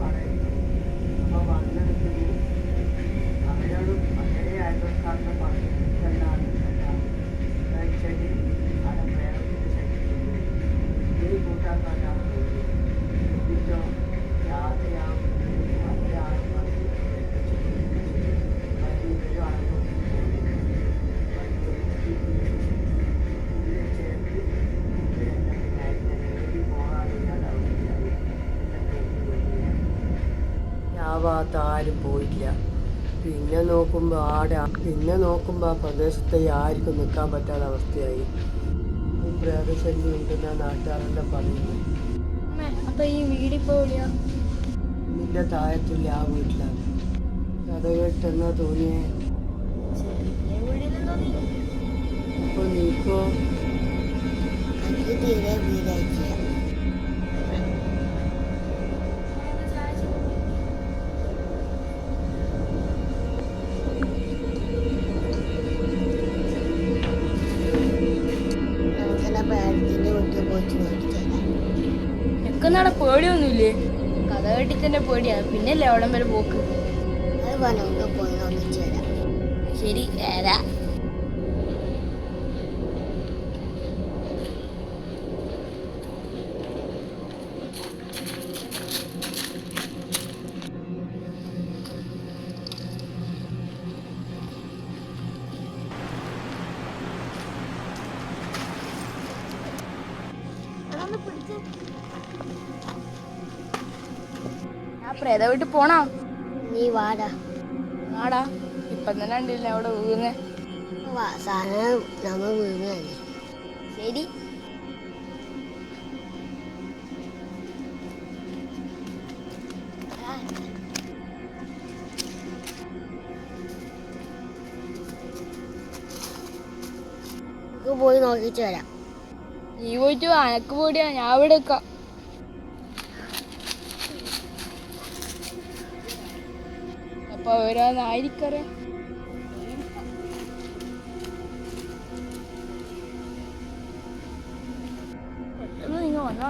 പറയുന്നു. അപ്പോൾ വന്നെടുക്കുന്നു അവരോടും വളരെ അയൽവക്കാരുടെ പറഞ്ഞു കഴിച്ചടി അവിടെ പ്രേമത്തിന് ശക്തിയുണ്ട് ഇനി കൂട്ടാൻ പറഞ്ഞാൽ തോന്നി എന്നിട്ടോ രാത്രിയാകുമ്പോഴേക്കും അവരാണ് പറഞ്ഞു ഇവരും അടങ്ങുന്നു ചേർത്ത് ഇവരെന്നെ പിന്നെ എഴുതി പോകാതില്ലാതാവുകയായി ആ ഭാഗത്ത് ആരും പോയില്ല. പിന്നെ നോക്കുമ്പോൾ ആ പ്രദേശത്തെ ആർക്കും നിൽക്കാൻ പറ്റാത്ത അവസ്ഥയായി. പ്രേതശല്യം ഉണ്ടെന്ന നാട്ടുകാരെല്ലാം പറയുന്നു. അപ്പൊ ഈ വീടിപ്പോ എവിടെയാ? നിന്റെ താഴത്തുള്ള ആ വീട്ടിലാണ്. കഥ കേട്ടെന്നാ തോന്നിയേ. അപ്പൊ നീക്കോ തീരെ വീടായിട്ടില്ല. എനിക്കൊന്നാടെ പേടിയൊന്നുമില്ലേ? കഥ കേട്ടിട്ടെന്നെ പേടിയാ, പിന്നല്ലേ അവിടം വരെ പോക്ക്. അത് പറഞ്ഞു പോയി നോക്കിച്ചു വരാം. ശരി, വരാ. ഞാൻ പ്രേത വീട്ടിൽ പോണോ? നീ വാടാ. ആടാ, ഇപ്പം തന്നെ ഉണ്ടില്ല അവിടെ വീങ്ങ. സാധനം നമ്മൾ വീങ്ങല്ലേ. ശരി. പോയി നോക്കിച്ചു വരാം. നീ പോയിട്ട് അനക്ക് പേടിയാ, ഞാൻ ഇവിടെ നിൽക്കാം. അപ്പൊ ഓരോന്നായിരിക്കറിയാം. പെട്ടെന്ന് നിങ്ങൾ വന്നാ